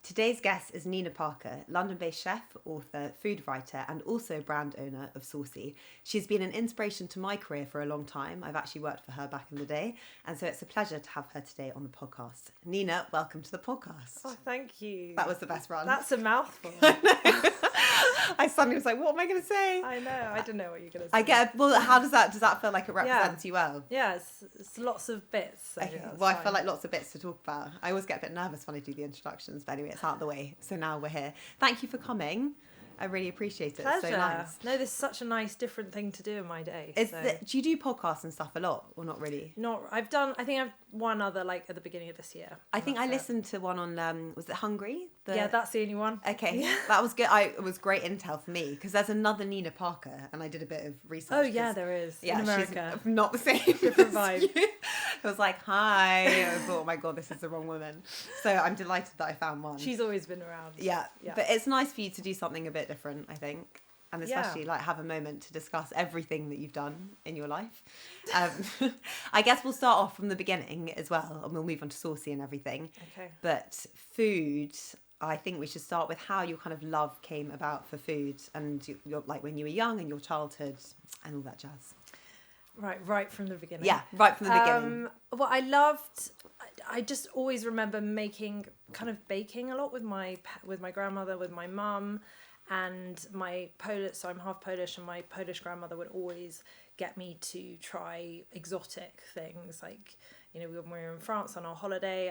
Today's guest is Nina Parker, London-based chef, author, food writer, and also brand owner of Saucy. She's been an inspiration to my career for a long time. I've actually worked for her back in the day, and so it's a pleasure to have her today on the podcast. Nina, welcome to the podcast. Oh, thank you. That was the best run. That's a mouthful. I suddenly was like, what am I going to say? I know. I don't know what you're going to say. I get. Well, how does that feel like it represents you well? Yeah, it's lots of bits. So Okay. Well, I feel like lots of bits to talk about. I always get a bit nervous when I do the introductions, but anyway, it's out of the way. So now we're here. Thank you for coming. I really appreciate it. Pleasure. It's so nice. No, this is such a nice different thing to do in my day. Do you do podcasts and stuff a lot or not really? I think I've one other like at the beginning of this year. I think I listened to one on, was it Hungry? Yeah, that's the only one. Okay, Yeah. that was good. It was great intel for me because there's another Nina Parker and I did a bit of research. Oh yeah, there is. Yeah, in America. She's not the same. Different vibe. I was like, hi. I thought, oh my God, this is the wrong woman. So I'm delighted that I found one. She's always been around. Yeah, but it's nice for you to do something a bit different, I think. And especially like have a moment to discuss everything that you've done in your life. I guess we'll start off from the beginning as well, and we'll move on to Saucy and everything. Okay. But food, I think we should start with how your kind of love came about for food and your like when you were young and your childhood and all that jazz. Right from the beginning. Yeah, right from the beginning. Well, I just always remember making, kind of baking a lot with my grandmother, with my mum. And my Polish, so I'm half Polish, and my Polish grandmother would always get me to try exotic things. Like, you know, when we were in France on our holiday,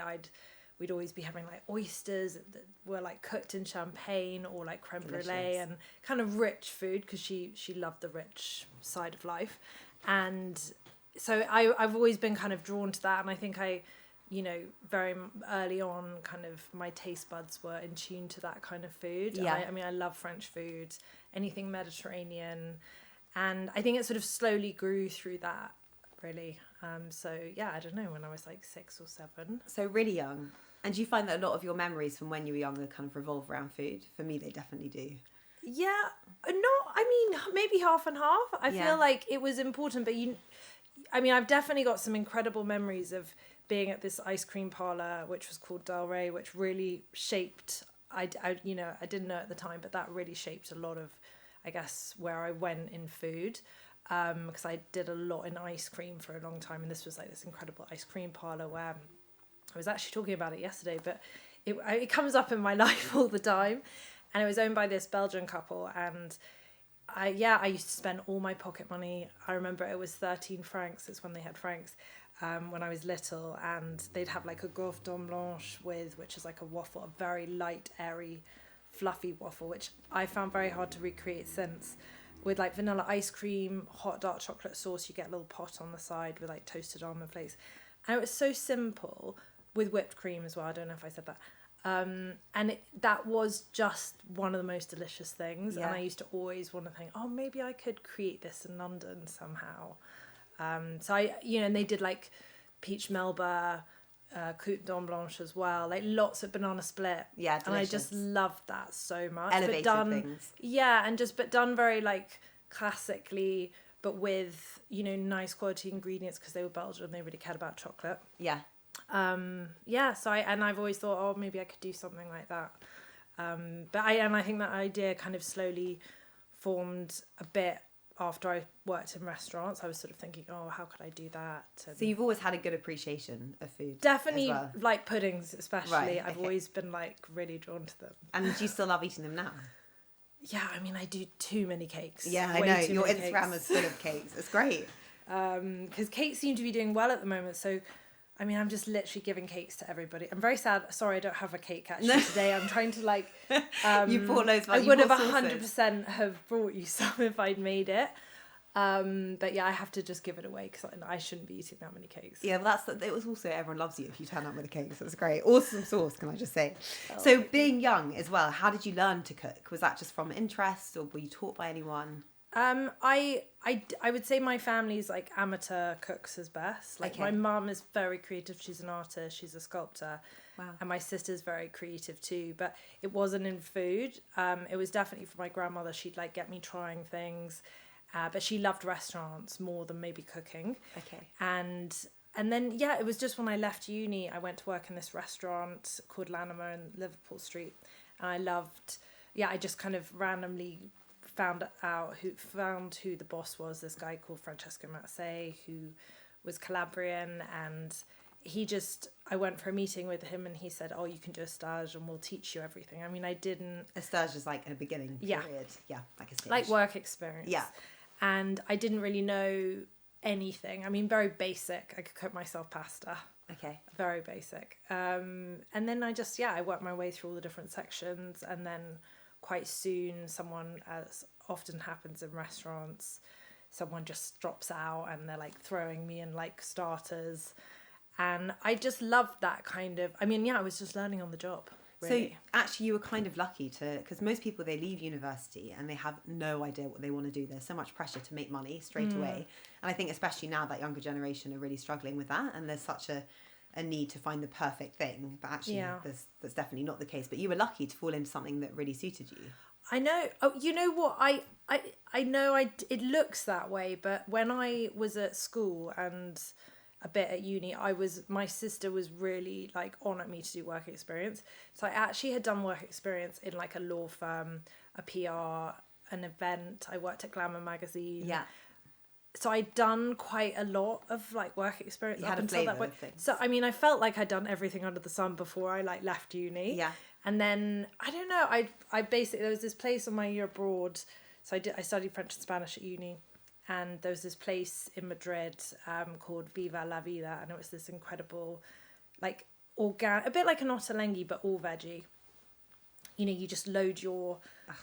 we'd always be having like oysters that were like cooked in champagne or like creme brulee and kind of rich food because she loved the rich side of life. And so I've always been kind of drawn to that, and I think very early on, kind of my taste buds were in tune to that kind of food. Yeah. I mean, I love French food, anything Mediterranean, and I think it sort of slowly grew through that, really. So yeah, I don't know, when I was like 6 or 7. So really young. And do you find that a lot of your memories from when you were younger kind of revolve around food? For me, they definitely do. Yeah, maybe half and half. I feel like it was important, but I've definitely got some incredible memories of being at this ice cream parlor, which was called Del Rey, which really shaped, I didn't know at the time, but that really shaped a lot of, I guess, where I went in food, because I did a lot in ice cream for a long time, and this was like this incredible ice cream parlor where I was actually talking about it yesterday, but it comes up in my life all the time, and it was owned by this Belgian couple, and I used to spend all my pocket money. I remember it was 13 francs. It's when they had francs. When I was little, and they'd have like a gaufre d'homme blanche which is like a waffle, a very light, airy, fluffy waffle, which I found very hard to recreate since, with like vanilla ice cream, hot dark chocolate sauce. You get a little pot on the side with like toasted almond flakes, and it was so simple, with whipped cream as well. I don't know if I said that. And that was just one of the most delicious things. Yeah. And I used to always want to think, oh, maybe I could create this in London somehow. So and they did like peach melba, coupe d'homme blanche as well, like lots of banana split. Yeah, delicious. And I just loved that so much. Elevated things. Yeah, but done very like classically, but with, nice quality ingredients because they were Belgian, they really cared about chocolate. Yeah. So I've always thought, oh, maybe I could do something like that. But I think that idea kind of slowly formed a bit after I worked in restaurants. I was sort of thinking, oh, how could I do that? And so you've always had a good appreciation of food. definitely as well. like puddings, especially. Right, I've always been like really drawn to them. And do you still love eating them now? Yeah, I do too many cakes. Yeah, I Way know. too Your many Instagram cakes. is full of cakes. It's great. Because cakes seem to be doing well at the moment, so I'm just literally giving cakes to everybody. I'm very sad. Sorry, I don't have a cake actually today. I'm trying to like. You bought loads. I would have 100% have brought you some if I'd made it. But yeah, I have to just give it away because I shouldn't be eating that many cakes. Yeah, well, it was also everyone loves you if you turn up with a cake. So it's great. Awesome sauce, can I just say? Oh, so being young as well, how did you learn to cook? Was that just from interest, or were you taught by anyone? I would say my family's like amateur cooks as best. Like my mum is very creative. She's an artist. She's a sculptor. Wow. And my sister's very creative too. But it wasn't in food. It was definitely for my grandmother. She'd like get me trying things. But she loved restaurants more than maybe cooking. Okay. And And then, yeah, it was just when I left uni, I went to work in this restaurant called Lanima in Liverpool Street. And I loved, I just kind of randomly found who the boss was, this guy called Francesco Mazzei, who was Calabrian. And I went for a meeting with him and he said, oh, you can do a stage and we'll teach you everything. I mean, I didn't... A stage is like a beginning period. Yeah, like a stage. Like work experience. Yeah. And I didn't really know anything. I mean, very basic. I could cook myself pasta. Okay. Very basic. And then I worked my way through all the different sections. And then quite soon, someone, as often happens in restaurants, someone just drops out and they're like throwing me in like starters. And I just loved that kind of, I was just learning on the job. Really. So actually you were kind of lucky because most people, they leave university and they have no idea what they want to do. There's so much pressure to make money straight away. And I think especially now that younger generation are really struggling with that. And there's such a need to find the perfect thing. But actually that's definitely not the case. But you were lucky to fall into something that really suited you. I know. Oh, you know what? I know it looks that way. But when I was at school and a bit at uni, my sister was really like on at me to do work experience. So I actually had done work experience in like a law firm, a PR, an event. I worked at Glamour magazine. Yeah. So I'd done quite a lot of like work experience You up had a until that flavour point. of things. So I mean, I felt like I'd done everything under the sun before I like left uni. Yeah. And then I don't know. I basically, there was this place on my year abroad. So I studied French and Spanish at uni. And there was this place in Madrid called Viva la Vida, and it was this incredible, like a bit like an ottolenghi, but all veggie. You know, you just load your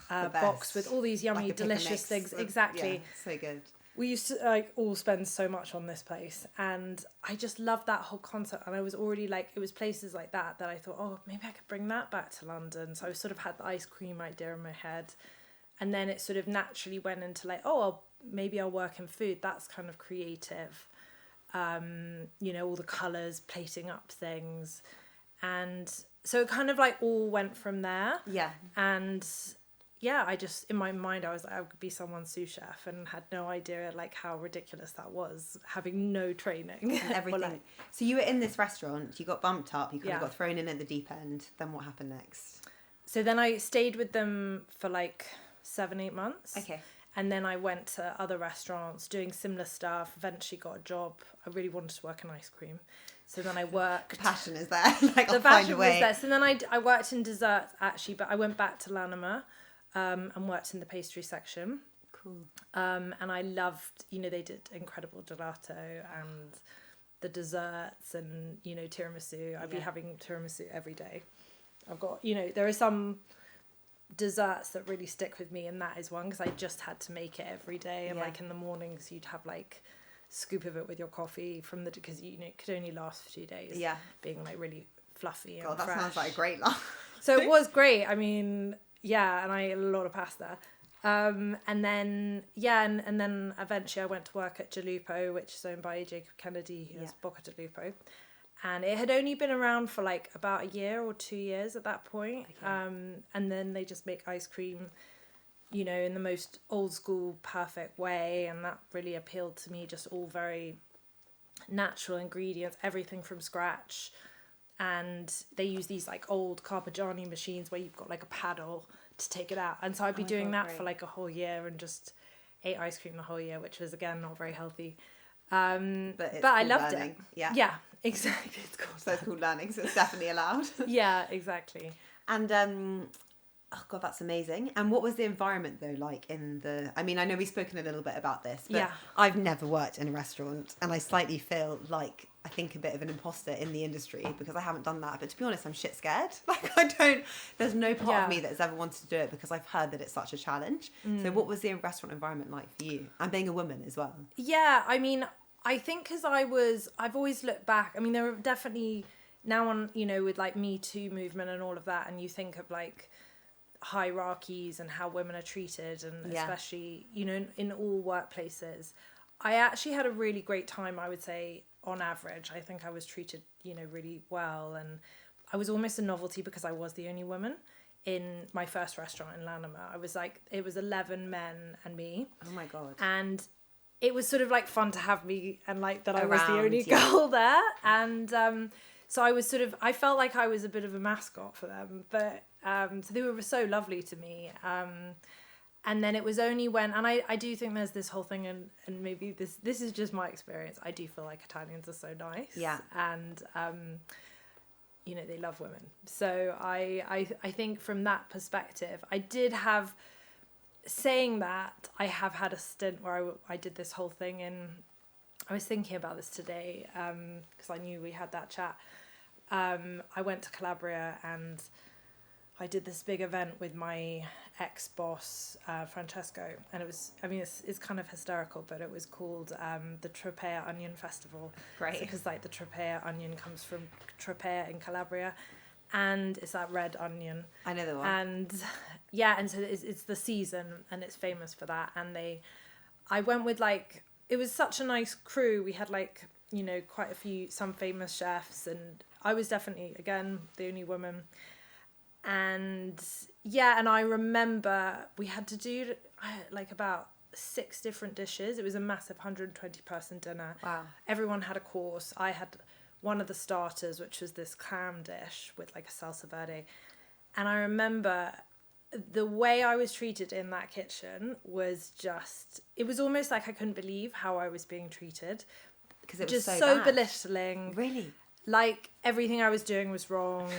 box with all these yummy, like delicious things. Exactly. Yeah, so good. We used to like all spend so much on this place, and I just loved that whole concept. And I was already like, it was places like that I thought, oh, maybe I could bring that back to London. So I sort of had the ice cream idea in my head, and then it sort of naturally went into like, oh, maybe I'll work in food. That's kind of creative. You know, all the colours, plating up things. And so it kind of like all went from there. Yeah. And I just, in my mind, I was like, I could be someone's sous chef, and had no idea like how ridiculous that was, having no training. And everything. So you were in this restaurant, you got bumped up, you kind of got thrown in at the deep end. Then what happened next? So then I stayed with them for like 7-8 months. Okay. And then I went to other restaurants doing similar stuff, eventually got a job. I really wanted to work in ice cream. So then I worked. The passion is there. Like, the passion was there. So then I worked in dessert actually, but I went back to Lanima and worked in the pastry section. Cool. And I loved, you know, they did incredible gelato and the desserts and, you know, tiramisu. I'd be having tiramisu every day. I've got, you know, there are some desserts that really stick with me, and that is one, because I just had to make it every day. And like in the mornings you'd have like scoop of it with your coffee because you know it could only last for 2 days, being like really fluffy and that fresh. Sounds like a great laugh. So it was great. I mean, and I ate a lot of pasta, and then and then eventually I went to work at Jalupo, which is owned by Jacob Kennedy, who has Bocca di Lupo. And it had only been around for like about a year or 2 years at that point. Okay. And then they just make ice cream, you know, in the most old school, perfect way. And that really appealed to me, just all very natural ingredients, everything from scratch. And they use these like old Carpigiani machines where you've got like a paddle to take it out. And so I'd be doing that for like a whole year and just ate ice cream the whole year, which was again not very healthy. But I loved learning. it. Yeah, exactly. It's called learning, so it's definitely allowed. Yeah, exactly. And oh god, that's amazing. And what was the environment though like in the? I mean, I know we've spoken a little bit about this, but I've never worked in a restaurant, and I slightly feel like I think a bit of an imposter in the industry because I haven't done that. But to be honest, I'm shit scared. Like there's no part of me that has ever wanted to do it because I've heard that it's such a challenge. So what was the restaurant environment like for you? And being a woman as well. Yeah, I mean, I think because I've always looked back. I mean, there are definitely now on, you know, with like Me Too movement and all of that, and you think of like hierarchies and how women are treated, and especially, you know, in all workplaces. I actually had a really great time, I would say, on average. I think I was treated, you know, really well, and I was almost a novelty because I was the only woman in my first restaurant in Lanima. I was like, it was 11 men and me. Oh my god. And it was sort of like fun to have me and like that I was the Around, only yeah. girl there. And so I was sort of, I felt like I was a bit of a mascot for them. But so they were so lovely to me. And then it was only when, and I do think there's this whole thing, and maybe this is just my experience. I do feel like Italians are so nice. Yeah. And, you know, they love women. So I think from that perspective, I did have, saying that, I have had a stint where I did this whole thing in, I was thinking about this today, because I knew we had that chat. I went to Calabria and I did this big event with my ex-boss, Francesco, and it was, I mean, it's kind of hysterical, but it was called the Tropea Onion Festival. Great. Because like the Tropea onion comes from Tropea in Calabria, and it's that red onion. I know the one. And yeah, and so it's the season, and it's famous for that. And I went with like, it was such a nice crew. We had like, you know, quite a few, some famous chefs, and I was definitely, again, the only woman. And yeah, and I remember we had to do like about 6 different dishes. It was a massive 120 person dinner. Wow. Everyone had a course. I had one of the starters, which was this clam dish with like a salsa verde. And I remember the way I was treated in that kitchen was just, it was almost like I couldn't believe how I was being treated. Because it was just so bad. Belittling. Really? Like everything I was doing was wrong.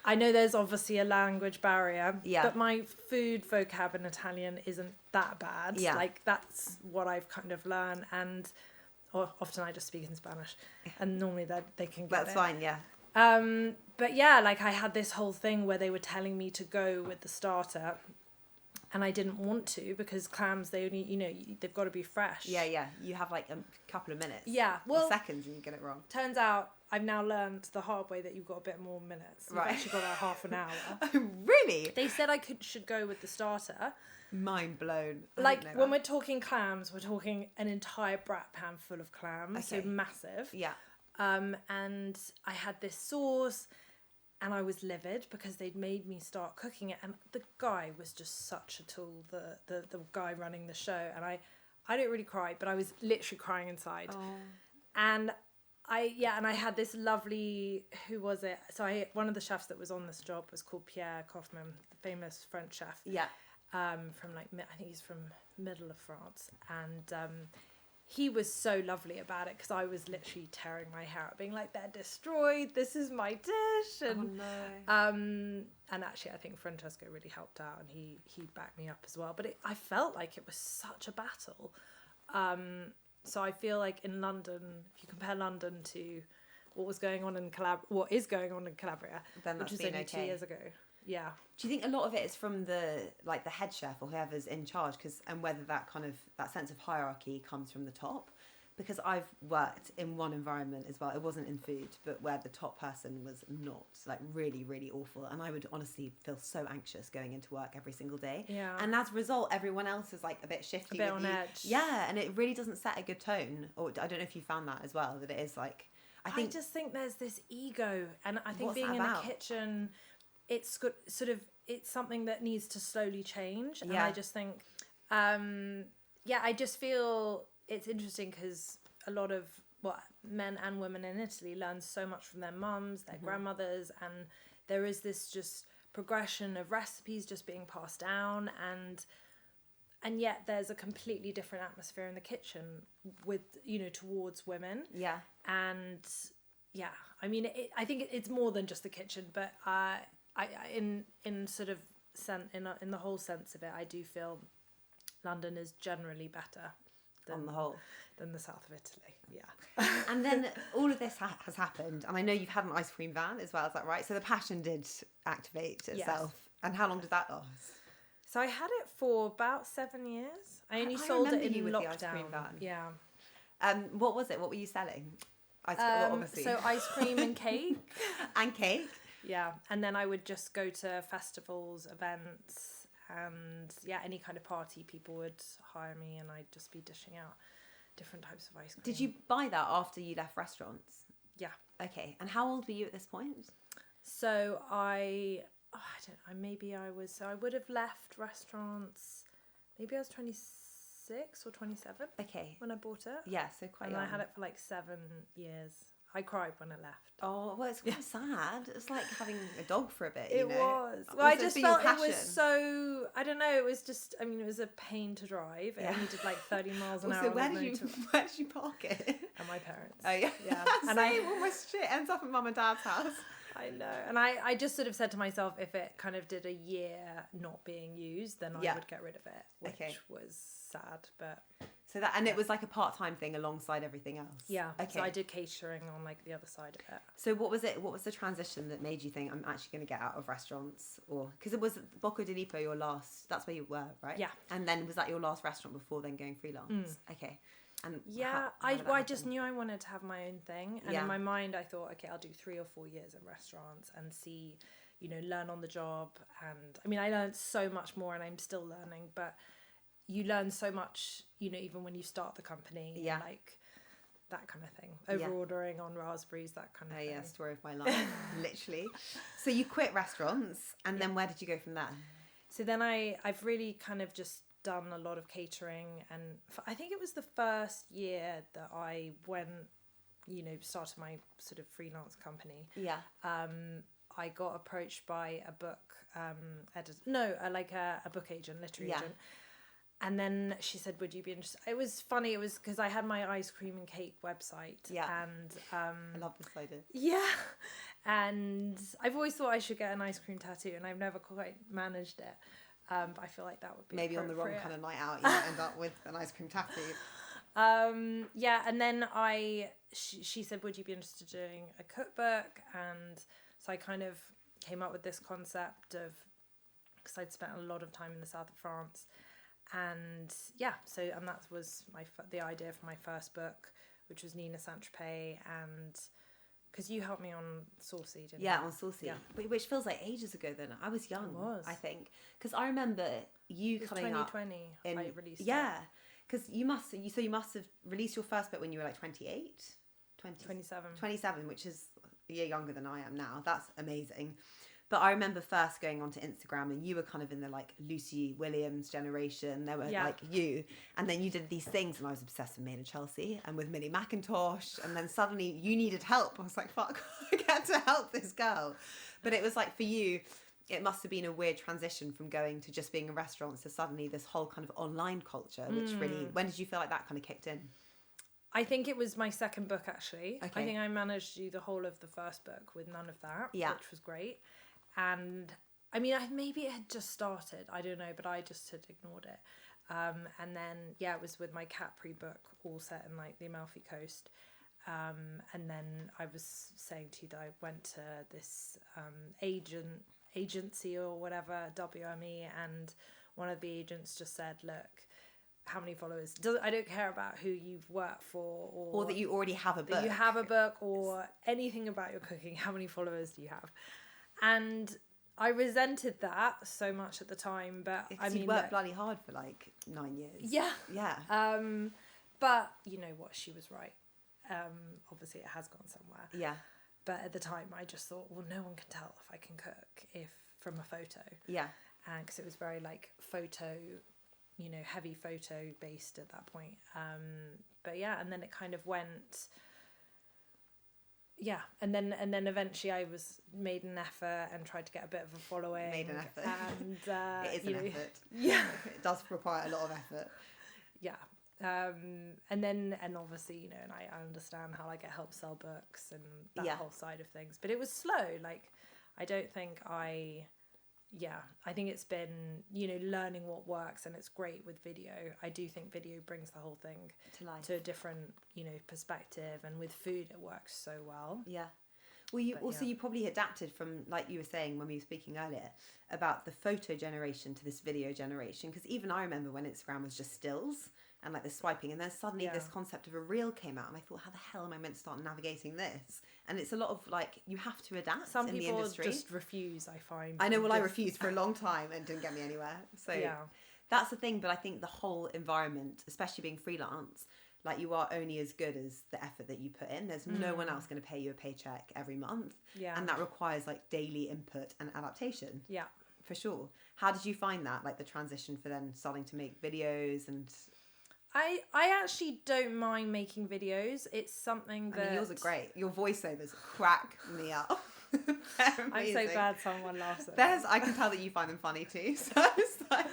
I know there's obviously a language barrier, but my food vocab in Italian isn't that bad. Yeah. Like that's what I've kind of learned, and often I just speak in Spanish, and normally they can get That's it. fine, yeah. But yeah, like I had this whole thing where they were telling me to go with the starter, and I didn't want to because clams, they only, you know, they've got to be fresh. Yeah, yeah. You have like a couple of minutes. Yeah, or well, seconds and you get it wrong. turns out I've now learned the hard way that you've got a bit more minutes. You've actually got about half an hour. Oh, really? They said I should go with the starter. Mind blown. Like when we're talking clams, we're talking an entire brat pan full of clams, so Okay. massive. Yeah. And I had this sauce, and I was livid because they'd made me start cooking it, and the guy was just such a tool, the guy running the show, and I didn't really cry, but I was literally crying inside. Oh. And I had this lovely, who was it? So one of the chefs that was on this job was called Pierre Kaufmann, the famous French chef. Yeah. From like, I think he's from middle of France, and he was so lovely about it because I was literally tearing my hair out, being like, they're destroyed, this is my dish. And Oh, no. and actually I think Francesco really helped out, and he backed me up as well, but I felt like it was such a battle. So I feel like in London, if you compare London to what is going on in Calabria, Then which that's was been only 2 okay. years ago. Yeah. Do you think a lot of it is from the head chef or whoever's in charge, and whether that sense of hierarchy comes from the top? Because I've worked in one environment as well. It wasn't in food, but where the top person was not, like, really, really awful, and I would honestly feel so anxious going into work every single day. Yeah. And as a result, everyone else is like a bit shifty, A bit with on you. edge. Yeah, and it really doesn't set a good tone. Or I don't know if you found that as well. That it is like, I just think there's this ego, and I think What's being that in a about? kitchen, it's good, sort of, it's something that needs to slowly change. And Yeah. I just think, I just feel it's interesting because a lot of men and women in Italy learn so much from their mums, their grandmothers, and there is this just progression of recipes just being passed down, and yet there's a completely different atmosphere in the kitchen with, you know, towards women. yeah. And yeah, I mean, I think it's more than just the kitchen, but in sort of in the whole sense of it, I do feel London is generally better On the whole. than the south of Italy. Yeah. And then all of this has happened, and I know you've had an ice cream van as well. Is that right? So the passion did activate itself. Yes. And how long did that last? So I had it for about 7 years. I only I sold it remember in you with lockdown. the ice cream van. Yeah. What was it? What were you selling? Well, obviously. So ice cream and cake. And cake. Yeah, and then I would just go to festivals, events, and yeah, any kind of party, people would hire me, and I'd just be dishing out different types of ice cream. Did you buy that after you left restaurants? Yeah. Okay. And how old were you at this point? So I would have left restaurants. Maybe I was 26. 26 or 27 Okay. when I bought it. Yeah, so quite And young. I had it for like 7 years. I cried when I left. Oh, well, it's quite sad. It's like having a dog for a bit, It you know? was. Well, Also, I just for your felt it was passion. so, I don't know, it was just, I mean, it was a pain to drive. It only did like 30 miles an hour. Also, where did you park it? At my parents. Oh, yeah. Yeah. And all my shit ends up at mum and dad's house. I know. And I just sort of said to myself, if it kind of did a year not being used, then I would get rid of it, which was sad, but... So that, and it was like a part-time thing alongside everything else. Yeah. Okay. So I did catering on like the other side of it. So what was it? What was the transition that made you think I'm actually going to get out of restaurants? Or because it was Bocco di Lipo your last? That's where you were, right? Yeah. And then was that your last restaurant before then going freelance? Okay. And yeah, I just knew I wanted to have my own thing, and in my mind I thought, okay, I'll do 3 or 4 years in restaurants and see, you know, learn on the job. And I mean, I learned so much more, and I'm still learning, but you learn so much, you know, even when you start the company, like that kind of thing, over ordering on raspberries, that kind of thing. Yeah, story of my life, literally. So you quit restaurants, and then where did you go from there? So then I've really kind of just done a lot of catering, and I think it was the first year that I went, you know, started my sort of freelance company. Yeah. I got approached by a book editor, a book agent, literary agent. And then she said, would you be interested? It was funny. It was because I had my ice cream and cake website. Yeah. And I love this idea. yeah. And I've always thought I should get an ice cream tattoo, and I've never quite managed it. But I feel like that would be maybe on the wrong kind of night out, you might end up with an ice cream tattoo. Yeah, and then she said, would you be interested in doing a cookbook? And so I kind of came up with this concept of, because I'd spent a lot of time in the south of France, and and that was the idea for my first book, which was Nina Saint-Tropez, and because you helped me on Saucy, didn't you? Yeah, on Saucy. Yeah. Which feels like ages ago then. I was young, I think. Because I remember you coming 2020, up. I released it. Yeah. Because you must have released your first book when you were like 28? 27. 27, which is a year younger than I am now. That's amazing. But I remember first going onto Instagram, and you were kind of in the like Lucy Williams generation. There were like you, and then you did these things, and I was obsessed with Made in Chelsea and with Millie McIntosh, and then suddenly you needed help. I was like, fuck, I get to help this girl. But it was like for you, it must have been a weird transition from going to just being a restaurant to suddenly this whole kind of online culture, which really, when did you feel like that kind of kicked in? I think it was my second book, actually. Okay. I think I managed to do the whole of the first book with none of that, which was great. And I mean, maybe it had just started, I don't know, but I just had ignored it. And then, it was with my Capri book, all set in like the Amalfi Coast. And then I was saying to you that I went to this agency or whatever, WME, and one of the agents just said, look, how many followers? I don't care about who you've worked for, or that you already have a book. That you have a book or anything about your cooking. How many followers do you have? And I resented that so much at the time, but I mean, you worked bloody hard for like 9 years. Yeah. Yeah. But you know what? She was right. Obviously, it has gone somewhere. Yeah. But at the time, I just thought, well, no one can tell if I can cook from a photo. Yeah. And because it was very like photo, you know, heavy photo based at that point. But yeah, and then it kind of went. Yeah, and then eventually I made an effort and tried to get a bit of a following. Made an effort. And it is an effort. Yeah, it does require a lot of effort. Yeah, and obviously, you know, and I understand how I get help sell books and that whole side of things, but it was slow. Like, I don't think I think it's been, you know, learning what works, and it's great with video. I do think video brings the whole thing to life, to a different, you know, perspective, and with food it works so well. Yeah. Well, you probably adapted from, like you were saying when we were speaking earlier, about the photo generation to this video generation, because even I remember when Instagram was just stills and like the swiping, and then suddenly this concept of a reel came out, and I thought, how the hell am I meant to start navigating this? And it's a lot of like, you have to adapt. Some in the people industry just refuse, I find. I know, well, I refused for a long time and didn't get me anywhere. So that's the thing, but I think the whole environment, especially being freelance, like, you are only as good as the effort that you put in. There's no one else going to pay you a paycheck every month. Yeah. And that requires like daily input and adaptation. Yeah. For sure. How did you find that? Like the transition for then starting to make videos and... I actually don't mind making videos. It's something that... I mean, yours are great. Your voiceovers crack me up. I'm so glad someone laughs at me. I can tell that you find them funny too. So it's like,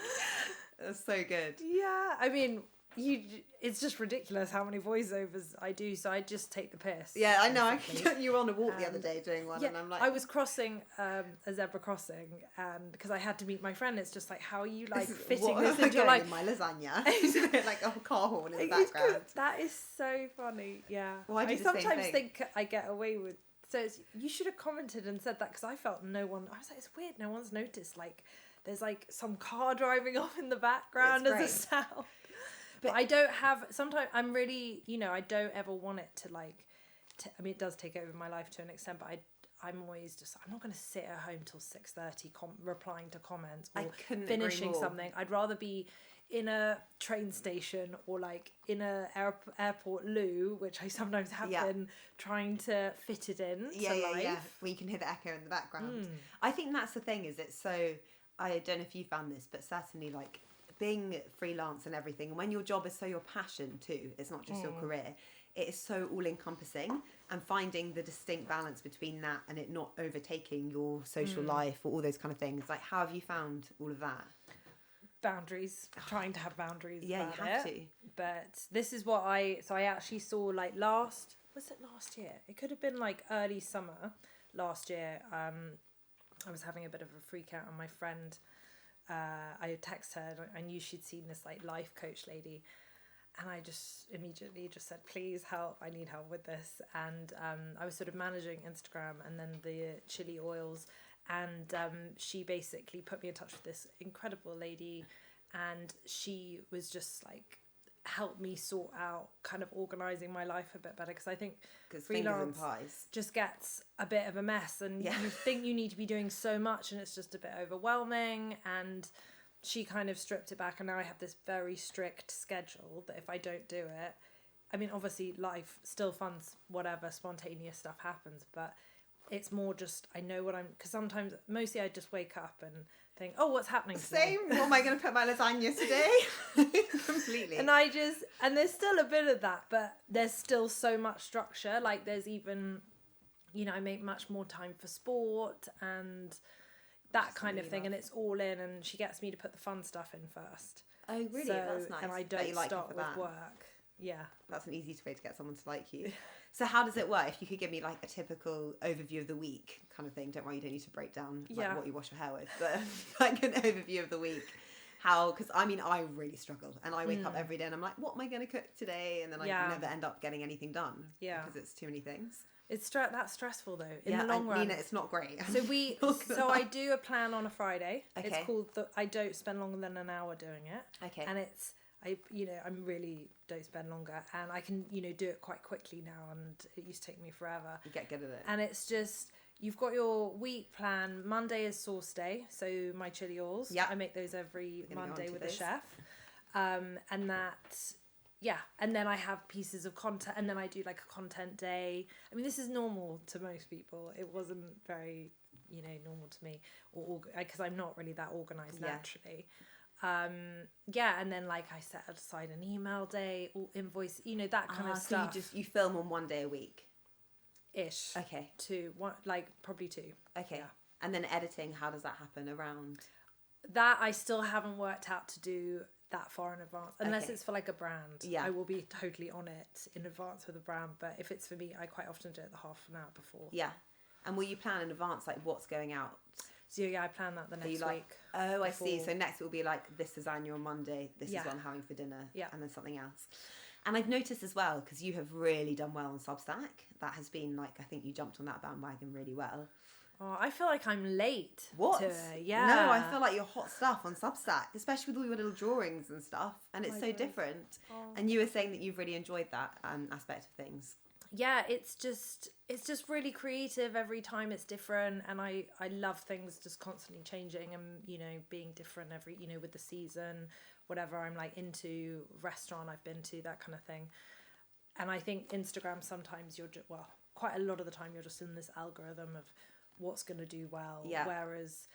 it's so good. Yeah, I mean, it's just ridiculous how many voiceovers I do, so I just take the piss. Yeah, I know. You were on a walk the other day doing one, and I'm like... I was crossing a zebra crossing, and because I had to meet my friend, it's just like, how are you like fitting this into your life? My lasagna. Like a car horn in the background. That is so funny, yeah. Well, I sometimes think I get away with... So you should have commented and said that, because I felt no one... I was like, it's weird, no one's noticed, like... There's like some car driving off in the background as a sound. But I don't have... Sometimes I'm really... I don't ever want it to like... I mean, it does take over my life to an extent, but I'm always just... I'm not going to sit at home till 6:30 replying to comments or finishing something. I'd rather be in a train station or like in a airport loo, which I sometimes have been trying to fit it in to life. Yeah. Where you can hear the echo in the background. I think that's the thing, is it's so... I don't know if you found this, but certainly like being freelance and everything, and when your job is so your passion too, it's not just your career, it is so all encompassing, and finding the distinct balance between that and it not overtaking your social life or all those kind of things. Like, how have you found all of that? Boundaries, trying to have boundaries. Yeah, you have to. But this is what I actually saw like last year? It could have been like early summer last year. I was having a bit of a freak out, and my friend, I texted her, and I knew she'd seen this like life coach lady, and I just immediately just said, please help, I need help with this. And I was sort of managing Instagram and then the chili oils, and she basically put me in touch with this incredible lady, and she was just like help me sort out kind of organising my life a bit better, because I think freelance just gets a bit of a mess, and you think you need to be doing so much and it's just a bit overwhelming. And she kind of stripped it back, and now I have this very strict schedule that if I don't do it, I mean, obviously life still funds, whatever spontaneous stuff happens, but it's more just I know what I'm... Because sometimes, mostly I just wake up and think, oh, what's happening today? Same. What am I going to put my lasagna today? Completely. And there's still a bit of that, but there's still so much structure. Like there's even, I make much more time for sport and that kind of thing, and it's all in, and she gets me to put the fun stuff in first. Oh, really? That's nice. And I don't start with work. Yeah. That's an easy way to get someone to like you. So how does it work? If you could give me like a typical overview of the week kind of thing. Don't worry, you don't need to break down like what you wash your hair with, but like an overview of the week. How, because I mean, I really struggle, and I wake up every day and I'm like, what am I going to cook today? And then I never end up getting anything done. Yeah. Because it's too many things. It's that's stressful though. In the long run, Nina, it's not great. So I do a plan on a Friday. Okay. It's called I don't spend longer than an hour doing it. Okay. And it's I'm really don't spend longer, and I can do it quite quickly now, and it used to take me forever. You get good at it. And it's just you've got your week plan. Monday is sauce day, so my chili oils. Yeah. I make those every Monday with a chef, and that. Yeah, and then I have pieces of content, and then I do like a content day. I mean, this is normal to most people. It wasn't very, normal to me, or because I'm not really that organised naturally. And then like I set aside an email day or invoice, that kind of stuff. So you film on one day a week? Ish. Okay. Probably two. Okay. Yeah. And then editing, how does that happen around? That I still haven't worked out to do that far in advance, unless it's for like a brand. I will be totally on it in advance with a brand, but if it's for me, I quite often do it the half an hour before. And will you plan in advance like what's going out? So I plan that the next week. Oh, I see. So next it will be like this lasagna on Monday, this is what I'm having for dinner, and then something else. And I've noticed as well, because you have really done well on Substack, that has been like, I think you jumped on that bandwagon really well. Oh, I feel like I'm late. What? No, I feel like you're hot stuff on Substack, especially with all your little drawings and stuff, and it's so different. Oh. And you were saying that you've really enjoyed that aspect of things. Yeah, it's just really creative every time. It's different, and I love things just constantly changing and being different every with the season, whatever I'm like into, restaurant I've been to, that kind of thing. And I think Instagram sometimes quite a lot of the time you're just in this algorithm of what's going to do well, whereas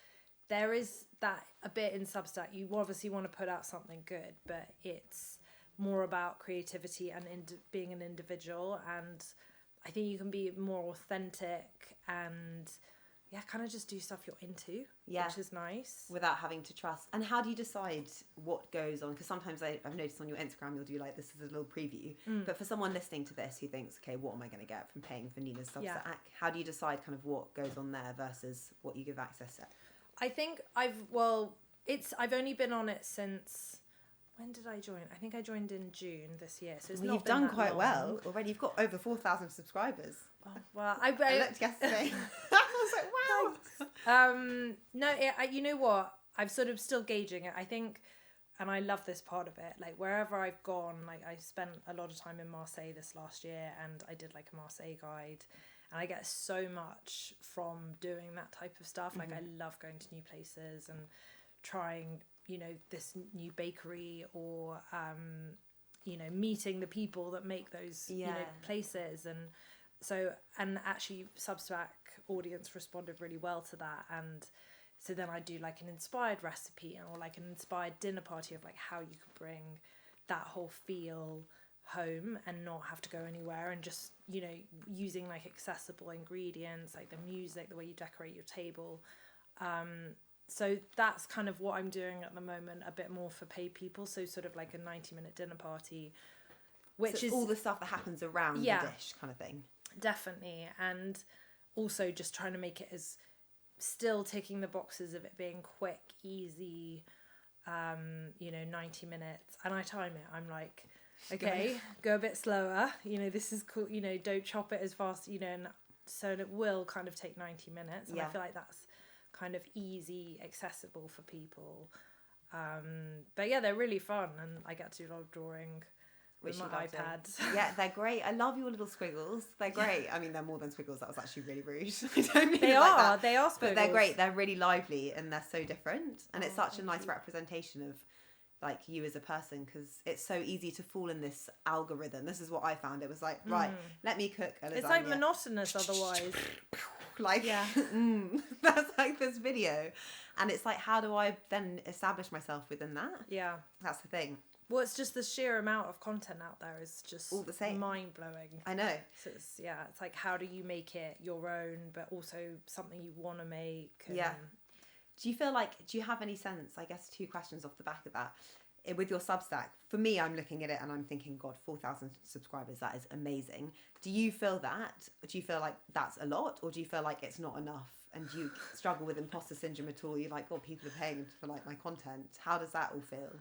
there is that a bit in Substack. You obviously want to put out something good, but it's more about creativity and being an individual. And I think you can be more authentic and kind of just do stuff you're into, which is nice. Without having to trust. And how do you decide what goes on? Because sometimes I've noticed on your Instagram, you'll do like, this is a little preview. But for someone listening to this who thinks, okay, what am I going to get from paying for Nina's Substack? How do you decide kind of what goes on there versus what you give access to? I think I've only been on it since... When did I join? I think I joined in June this year. So you've done quite well already. You've got over 4,000 subscribers. Oh, well, I looked yesterday. I was like, wow. No, you know what? I'm sort of still gauging it. I think, and I love this part of it. Like wherever I've gone, like I spent a lot of time in Marseille this last year, and I did like a Marseille guide, and I get so much from doing that type of stuff. Like I love going to new places and trying, this new bakery or, meeting the people that make those, places. And so, and actually Substack audience responded really well to that. And so then I do like an inspired recipe or like an inspired dinner party of like how you could bring that whole feel home and not have to go anywhere, and just, using like accessible ingredients, like the music, the way you decorate your table. So that's kind of what I'm doing at the moment, a bit more for paid people. So sort of like a 90-minute dinner party, which is all the stuff that happens around the dish kind of thing. Definitely. And also just trying to make it as still ticking the boxes of it being quick, easy, 90 minutes. And I time it. I'm like, okay, go a bit slower. This is cool. Don't chop it as fast, and so it will kind of take 90 minutes. And I feel like that's kind of easy, accessible for people. But they're really fun, and I get to do a lot of drawing with my iPad. Yeah, they're great. I love your little squiggles. They're great. I mean, they're more than squiggles. That was actually really rude. I don't mean they are squiggles. But they're great. They're really lively and they're so different. And it's such a nice representation of like you as a person, because it's so easy to fall in this algorithm. This is what I found. It was like, right, let me cook a lasagna. It's like monotonous otherwise. Like, that's like this video. And it's like, how do I then establish myself within that? Yeah. That's the thing. Well, it's just the sheer amount of content out there is just all the same, mind-blowing. I know. So it's like, how do you make it your own, but also something you want to make? And... Yeah. Do you have any sense, I guess 2 questions off the back of that, with your Substack? For me, I'm looking at it and I'm thinking, God, 4,000 subscribers, that is amazing. Do you feel that? Do you feel like that's a lot, or do you feel like it's not enough? And do you struggle with imposter syndrome at all? You're like, God, people are paying for like my content. How does that all feel?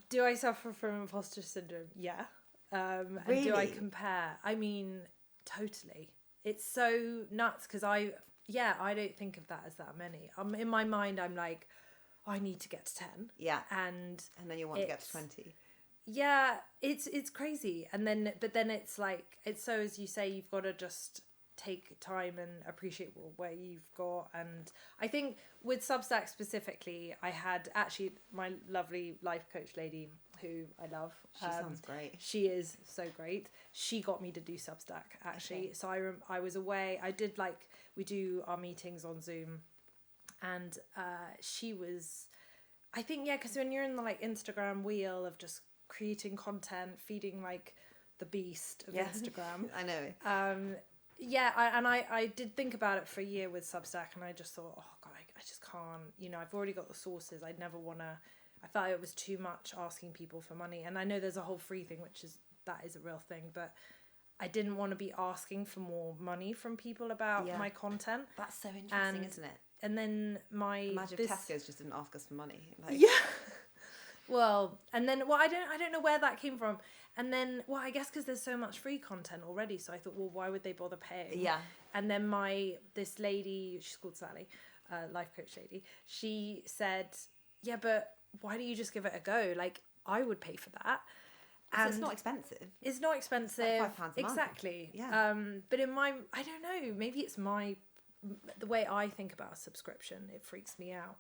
Do I suffer from imposter syndrome? Yeah. Really? And do I compare? I mean, totally. It's so nuts because I don't think of that as that many. In my mind, I'm like, I need to get to 10. Yeah. And then you want to get to 20. Yeah, it's crazy. But then it's like, it's so, as you say, you've got to just take time and appreciate where you've got. And I think with Substack specifically, I had actually my lovely life coach lady who I love. She sounds great. She is so great. She got me to do Substack actually. Okay. So I was away. I did we do our meetings on Zoom, and she was, I think, because when you're in the Instagram wheel of just creating content, feeding the beast of Instagram. I know. I did think about it for a year with Substack, and I just thought, oh God, I just can't, I've already got the sources. I'd never want to, I felt it was too much asking people for money. And I know there's a whole free thing, that is a real thing, but I didn't want to be asking for more money from people about my content. That's so interesting, isn't it? And then imagine if Tesco's just didn't ask us for money. Well, and then, I don't know where that came from. And then, I guess because there's so much free content already. So I thought, why would they bother paying? Yeah. And then this lady, she's called Sally, life coach lady, she said, yeah, but why do you just give it a go? I would pay for that. And so it's not expensive. It's not expensive. It's like £5 a month. Exactly. Yeah. But I don't know, maybe it's the way I think about a subscription, it freaks me out,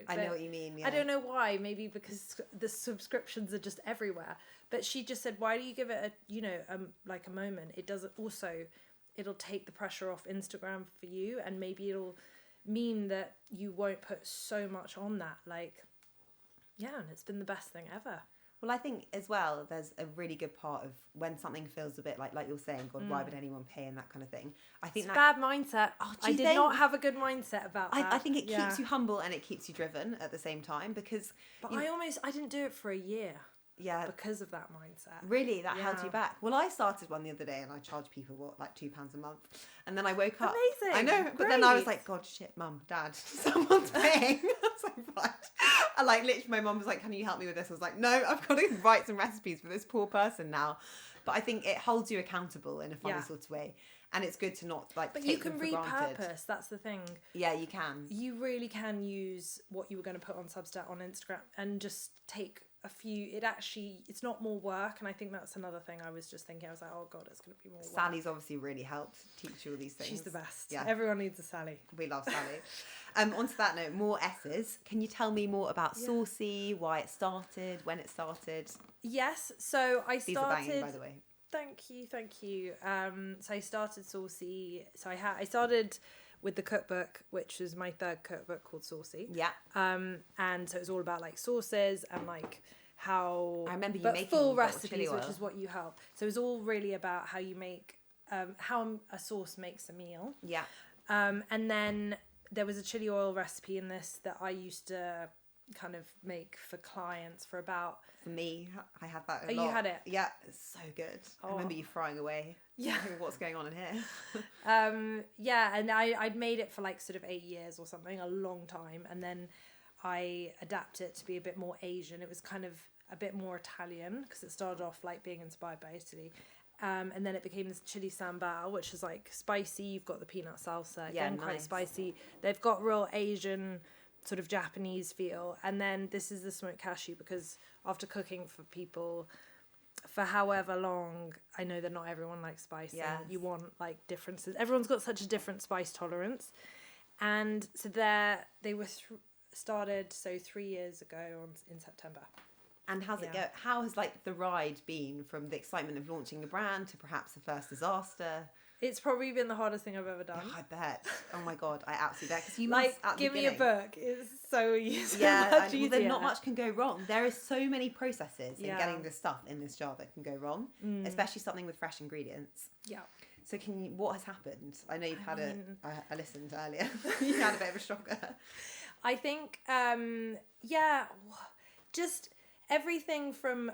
I know what you mean. Yeah. I don't know why, maybe because the subscriptions are just everywhere. But she just said, why do you give it a moment? It doesn't, also, it'll take the pressure off Instagram for you, and maybe it'll mean that you won't put so much on that. Yeah, and it's been the best thing ever. Well, I think as well, there's a really good part of when something feels a bit like you're saying, God, why would anyone pay, and that kind of thing. I think it's bad mindset. I did not have a good mindset about that. I think it keeps you humble and it keeps you driven at the same time, because. But I didn't do it for a year. Yeah. Because of that mindset. Really, that held you back. Well, I started one the other day and I charged people, like £2 a month. And then I woke up. Amazing. I know. But then I was like, God, shit, Mum, Dad, someone's paying. I was like, right. I literally, my mum was like, can you help me with this? I was like, no, I've got to write some recipes for this poor person now. But I think it holds you accountable in a funny sort of way. And it's good to not But take you can them for granted. repurpose. That's the thing. Yeah, you can. You really can use what you were going to put on Substack on Instagram and just take a few. It's not more work, and I think that's another thing I was just thinking. I was like, oh God, it's going to be more work. Sally's obviously really helped teach you all these things. She's the best. Yeah. Everyone needs a Sally. We love Sally. Onto that note, more S's. Can you tell me more about Saucy, why it started, when it started? Yes, so I started... These are banging, by the way. Thank you. So I started Saucy. So I started with the cookbook, which was my third cookbook, called Saucy. Yeah. And so it was all about like sauces and like how I remember you making full chili recipes, oil. which is what you help. So it was all really about how you make how a sauce makes a meal. Yeah. And then there was a chili oil recipe in this that I used to kind of make for clients for about... For me, I had that a lot. You had it? Yeah, it's so good. I remember you frying away. Yeah. What's going on in here? And I'd made it for like sort of 8 years or something, a long time. And then I adapted it to be a bit more Asian. It was kind of a bit more Italian because it started off like being inspired by Italy. And then it became this chili sambal, which is like spicy. You've got the peanut salsa, again, quite spicy. They've got real Asian sort of Japanese feel. And then this is the smoked cashew, because after cooking for people for however long, I know that not everyone likes spice. Yes. And you want like differences. Everyone's got such a different spice tolerance. And so they were started 3 years ago in September. And how's it go? How has like the ride been from the excitement of launching the brand to perhaps the first disaster? It's probably been the hardest thing I've ever done. Oh, I bet. Oh my God, I absolutely bet. Because you like, must, at the give me a book. It's so easy. Yeah, well, then not much can go wrong. There is so many processes in getting the stuff in this jar that can go wrong, especially something with fresh ingredients. Yeah. So what has happened? I know you've had I listened earlier. You had a bit of a shocker. I think, just everything from,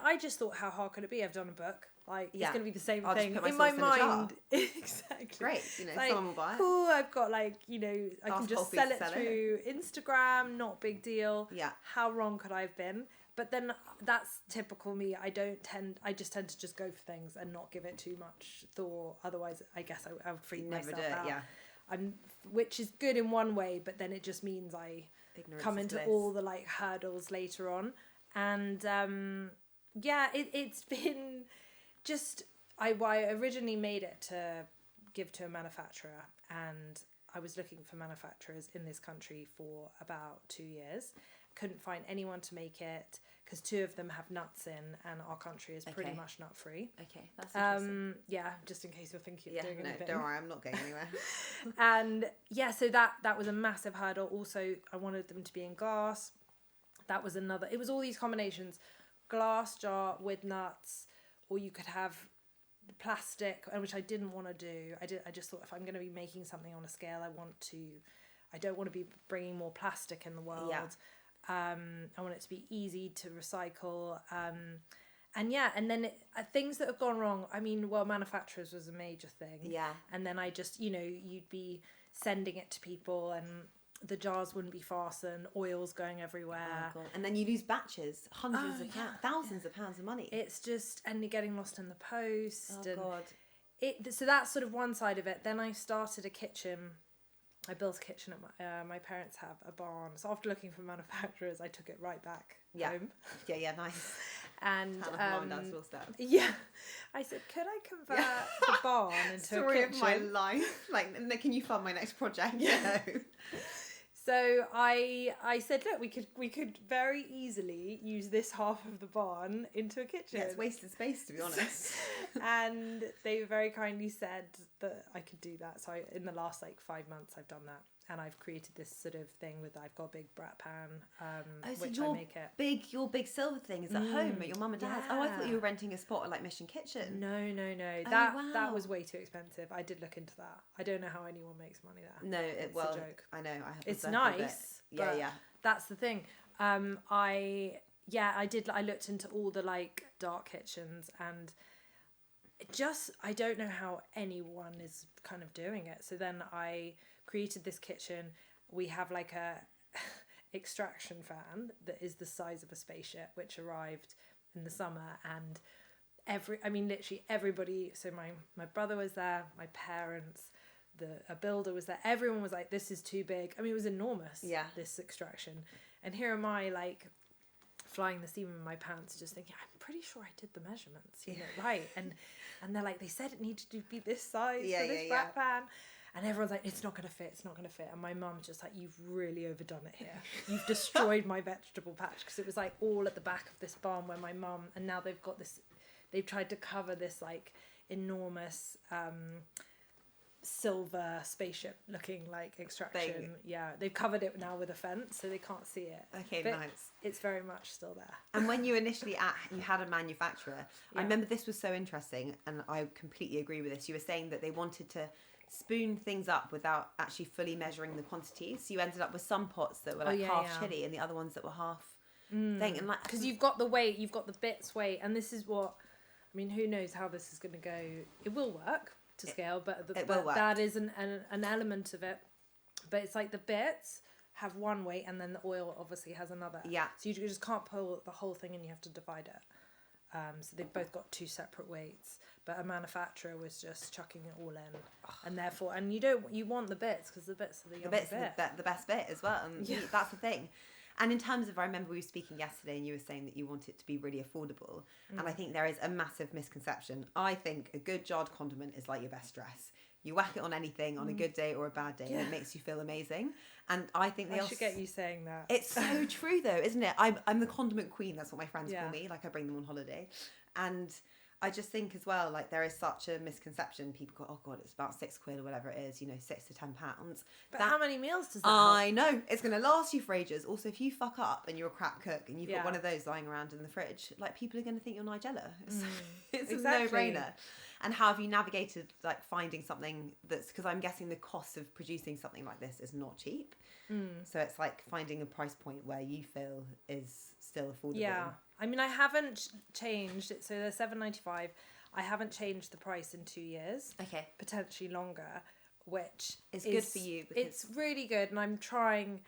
I just thought, how hard could it be? I've done a book. Like, it's going to be the same thing in my mind. Exactly. Great. Like, someone will buy it. Cool, I've got I can just sell it through Instagram, not big deal. Yeah. How wrong could I have been? But then that's typical me. I just tend to just go for things and not give it too much thought. Otherwise, I guess I would freak myself out. Yeah. Which is good in one way, but then it just means I come into all the like hurdles later on. And it's been just I originally made it to give to a manufacturer, and I was looking for manufacturers in this country for about 2 years. Couldn't find anyone to make it because 2 of them have nuts in, and our country is pretty much nut free. Okay, that's interesting. Just in case you're thinking of doing anything. Don't worry, I'm not going anywhere. And so that was a massive hurdle. Also, I wanted them to be in glass. That was another. It was all these combinations: glass jar with nuts, or you could have the plastic, which I didn't want to do. I just thought, if I'm going to be making something on a scale, I don't want to be bringing more plastic in the world. Yeah. I want it to be easy to recycle. And then things that have gone wrong. I mean, manufacturers was a major thing. Yeah. And then I just, you'd be sending it to people and the jars wouldn't be fastened, oils going everywhere. Oh God. And then you lose batches, hundreds of pounds, thousands of pounds of money. It's just, and you're getting lost in the post. Oh God. So that's sort of one side of it. Then I started a kitchen. I built a kitchen at my parents have a barn. So after looking for manufacturers, I took it right back home. Yeah, nice. And yeah, I said, could I convert the barn into a kitchen? Story of my life. Like, can you fund my next project? Yeah. So I said, look, we could very easily use this half of the barn into a kitchen. Yeah, it's wasted space, to be honest. And they very kindly said that I could do that. So in the last 5 months, I've done that. and I've created this sort of thing with, I've got a big brat pan, So which I make it. your big silver thing is at home at your mum and dad's. Oh, I thought Yeah. you were renting a spot at like Mission Kitchen. No. Oh, That wow. was way too expensive. I did look into that. I don't know how anyone makes money there. No, It's a joke. I know. I have It's a circle bit. nice. Yeah, but yeah. That's the thing. I did. I looked into all the like dark kitchens, and I don't know how anyone is kind of doing it. So then I created this kitchen. We have like a extraction fan that is the size of a spaceship, which arrived in the summer, and literally everybody. So my brother was there, my parents, a builder was there. Everyone was like, "This is too big." I mean, it was enormous. Yeah. This extraction, and here am I like flying the seam in my pants, just thinking, I'm pretty sure I did the measurements, right? And they're like, they said it needed to be this size for this brat pan. And everyone's like, it's not going to fit. And my mum's just like, you've really overdone it here. You've destroyed my vegetable patch. Because it was like all at the back of this barn where my mum, and now they've got this, they've tried to cover this like enormous silver spaceship looking like extraction thing. Yeah, they've covered it now with a fence so they can't see it. Okay, but nice. It's very much still there. And when you initially you had a manufacturer, I remember this was so interesting, and I completely agree with this. You were saying that they wanted to spoon things up without actually fully measuring the quantities. So you ended up with some pots that were like half chili and the other ones that were half thing. And like, because you've got the weight, you've got the bits weight, and this is what I mean. Who knows how this is going to go? It will work to scale, but that is an element of it. But it's like the bits have one weight, and then the oil obviously has another. Yeah. So you just can't pull the whole thing, and you have to divide it. So they've both got two separate weights, but a manufacturer was just chucking it all in, and therefore, and you want the bits because the bits are the best bit as well, and that's the thing. And in terms of, I remember we were speaking yesterday, and you were saying that you want it to be really affordable, and I think there is a massive misconception. I think a good jarred condiment is like your best dress. You whack it on anything on a good day or a bad day, and it makes you feel amazing. And I think I should get you saying that. It's so true, though, isn't it? I'm the condiment queen. That's what my friends call me. Like, I bring them on holiday, and I just think as well, like, there is such a misconception. People go, oh God, it's about £6 or whatever it is, £6 to £10. But how many meals does that I know. It's going to last you for ages. Also, if you fuck up and you're a crap cook and you've got one of those lying around in the fridge, like, people are going to think you're Nigella. It's a no-brainer. And how have you navigated, like, finding something that's... Because I'm guessing the cost of producing something like this is not cheap. So it's like finding a price point where you feel is still affordable. Yeah. I mean, I haven't changed it. So they're $7.95. I haven't changed the price in 2 years. Okay. Potentially longer, which is good for you. Because... It's really good. And I'm trying...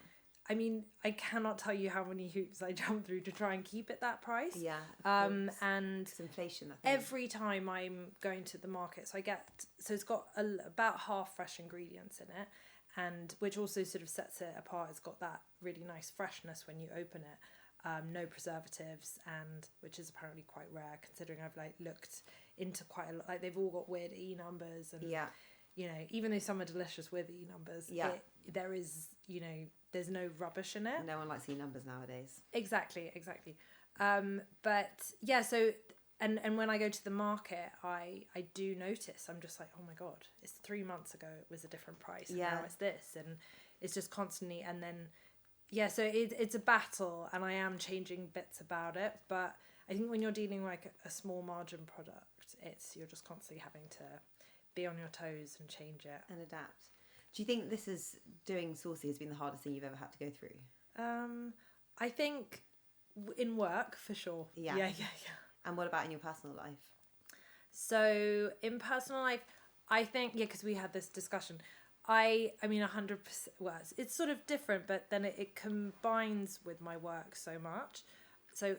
I mean, I cannot tell you how many hoops I jump through to try and keep it that price. Yeah. And it's inflation. Every time I'm going to the market, so it's got about half fresh ingredients in it, and which also sort of sets it apart. It's got that really nice freshness when you open it. No preservatives, and which is apparently quite rare considering I've like looked into quite a lot. Like they've all got weird E numbers, and even though some are delicious with E numbers, there is there's no rubbish in it. No one likes E numbers nowadays. Exactly. But yeah, so and when I go to the market, I do notice. I'm just like, oh my God, it's 3 months ago it was a different price, and now it's this, and it's just constantly. And then so it's a battle, and I am changing bits about it. But I think when you're dealing like a small margin product, you're just constantly having to be on your toes and change it and adapt. Do you think doing Saucy has been the hardest thing you've ever had to go through? I think in work for sure. Yeah. And what about in your personal life? So in personal life, I think because we had this discussion. I mean 100%. Well, it's sort of different, but then it combines with my work so much. So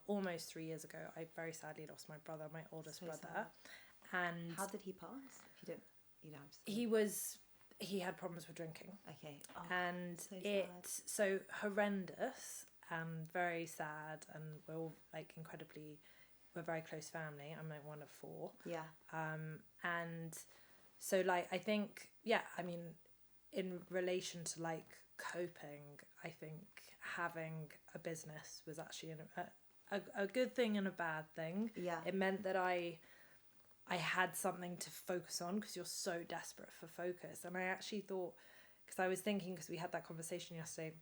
almost 3 years ago, I very sadly lost my brother, my oldest brother. Sad. And how did he pass? If you don't. He had problems with drinking. Okay. And it's so horrendous and very sad, and we're all like we're a very close family. I'm like one of 4. Yeah. And so like I think I mean in relation to like coping, I think having a business was actually a good thing and a bad thing. Yeah. It meant that I I had something to focus on, because you're so desperate for focus. And I actually thought, because I was thinking, because we had that conversation yesterday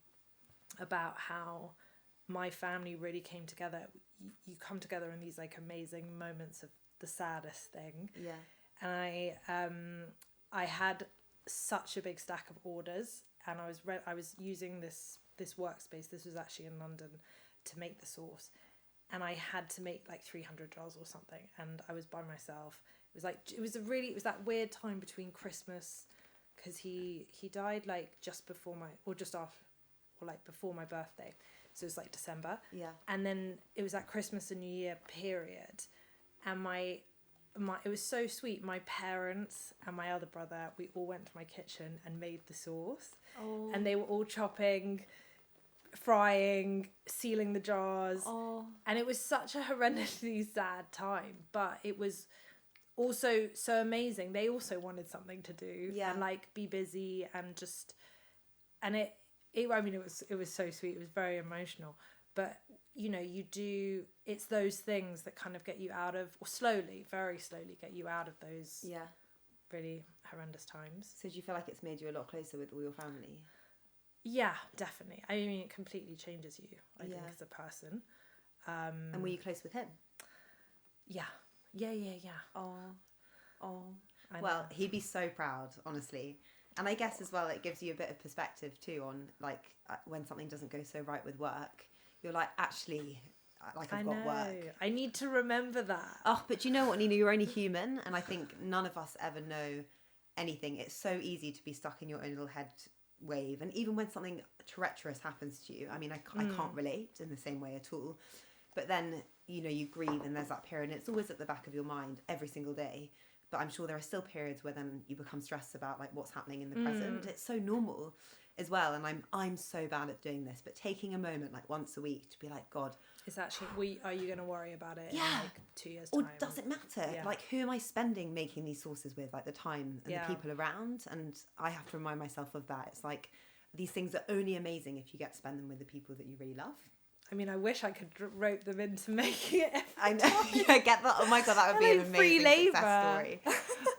about how my family really came together. You come together in these like amazing moments of the saddest thing. Yeah. And I had such a big stack of orders, and I was using this workspace. This was actually in London, to make the sauce, and I had to make like 300 jars or something, and I was by myself. It was that weird time between Christmas, because he died like just before just after, or like before my birthday, so it was like December. Yeah. And then it was that Christmas and New Year period, and it was so sweet. My parents and my other brother, we all went to my kitchen and made the sauce. Oh. And they were all chopping, frying, sealing the jars. Oh. And it was such a horrendously sad time, but it was also so amazing. They also wanted something to do, Yeah. and like be busy, and just, and it was so sweet. It was very emotional. But, you know, it's those things that kind of get you out of, or slowly, very slowly get you out of those really horrendous times. So do you feel like it's made you a lot closer with all your family? Yeah, definitely. I mean, it completely changes you, I think, as a person. And were you close with him? Yeah. Oh. Well, he'd be so proud, honestly. And I guess as well, it gives you a bit of perspective too on like when something doesn't go so right with work. You're like, actually, like I've got work. I need to remember that. Oh, but you know what, Nina? You're only human, and I think none of us ever know anything. It's so easy to be stuck in your own little head wave, and even when something treacherous happens to you, I mean, I can't relate in the same way at all. But then, you know, you grieve, and there's that period, and it's always at the back of your mind every single day. But I'm sure there are still periods where then you become stressed about like what's happening in the present. It's so normal as well, and I'm so bad at doing this, but taking a moment like once a week to be like, God, it's actually, are you going to worry about it in like 2 years or time? does it matter? Yeah. Like, who am I spending making these sauces with, like the time and the people around? And I have to remind myself of that. It's like these things are only amazing if you get to spend them with the people that you really love. I mean, I wish I could rope them into making it. I know. Yeah, get that. Oh my God, that would be an amazing success story.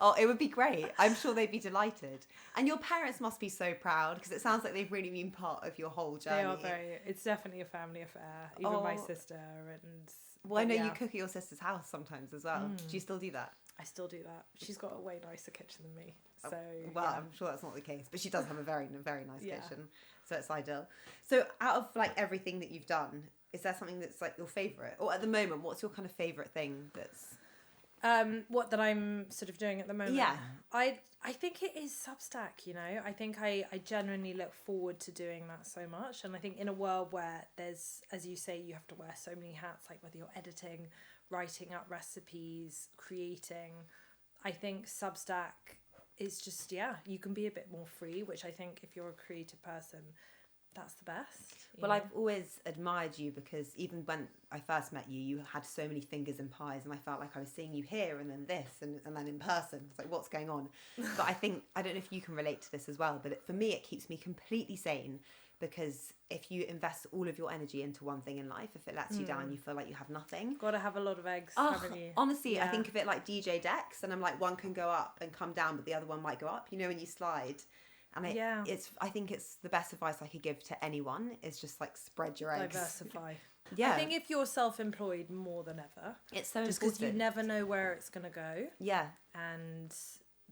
Oh, it would be great. I'm sure they'd be delighted. And your parents must be so proud, because it sounds like they've really been part of your whole journey. They are it's definitely a family affair. Even my sister and... Well, I know you cook at your sister's house sometimes as well. Do you still do that? I still do that. She's got a way nicer kitchen than me. So I'm sure that's not the case, but she does have a very, very nice kitchen, so it's ideal. So out of like everything that you've done, is there something that's like your favourite, or at the moment, what's your kind of favourite thing that's what that I'm sort of doing at the moment? Yeah, I think it is Substack. You know, I think I genuinely look forward to doing that so much, and I think in a world where there's, as you say, you have to wear so many hats, like whether you're editing, writing up recipes, creating, I think Substack is just, you can be a bit more free, which I think if you're a creative person, that's the best. Well, I've always admired you, because even when I first met you, you had so many fingers in pies, and I felt like I was seeing you here and then this and then in person. It's like, what's going on? But I think, I don't know if you can relate to this as well, but for me, it keeps me completely sane, because if you invest all of your energy into one thing in life, if it lets you down, you feel like you have nothing. Got to have a lot of eggs, haven't you? Honestly, I think of it like DJ decks, and I'm like, one can go up and come down, but the other one might go up, you know, when you slide. And I think it's the best advice I could give to anyone is just like spread your eggs. Diversify. Yeah. I think if you're self-employed, more than ever. It's so just important. because you never know where it's going to go. Yeah. And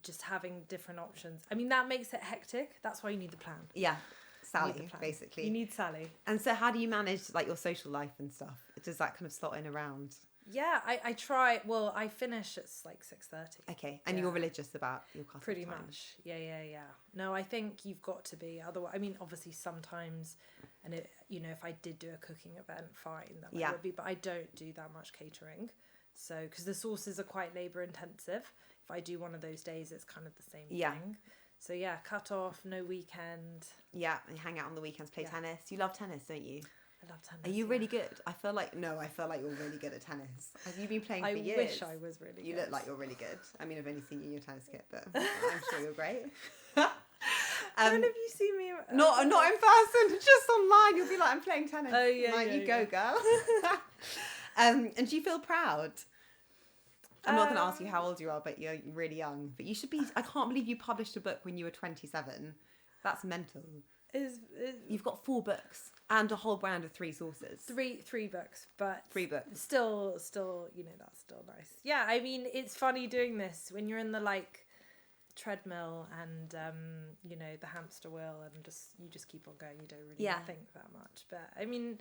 just having different options. I mean, that makes it hectic. That's why you need the plan. Yeah. Sally, basically. You need Sally. And so how do you manage like your social life and stuff? Does that kind of slot in around? Yeah, I try. Well, I finish at like 6:30. Okay, and you're religious about your cut-off Pretty time. much. Yeah. No, I think you've got to be. Otherwise, I mean, obviously sometimes, and it, you know, if I did do a cooking event, fine, that would be. But I don't do that much catering, so because the sauces are quite labour intensive. If I do one of those days, it's kind of the same thing. So yeah, cut off, no weekend. Yeah, and you hang out on the weekends, play tennis. You love tennis, don't you? I love tennis. Are you really good? I feel like you're really good at tennis. Have you been playing for years? I wish I was really good. You look like you're really good. I mean, I've only seen you in your tennis kit, but I'm sure you're great. When have you seen me? Not in person, just online. You'll be like, I'm playing tennis. Oh yeah, you go, girl. And do you feel proud? I'm not going to ask you how old you are, but you're really young. But you should be. I can't believe you published a book when you were 27. That's mental. You've got 4 books and a whole brand of 3 sauces. Three books, but 3 books. Still, that's still nice. Yeah, I mean, it's funny doing this when you're in the treadmill and the hamster wheel, and you just keep on going. You don't really think that much, but I mean,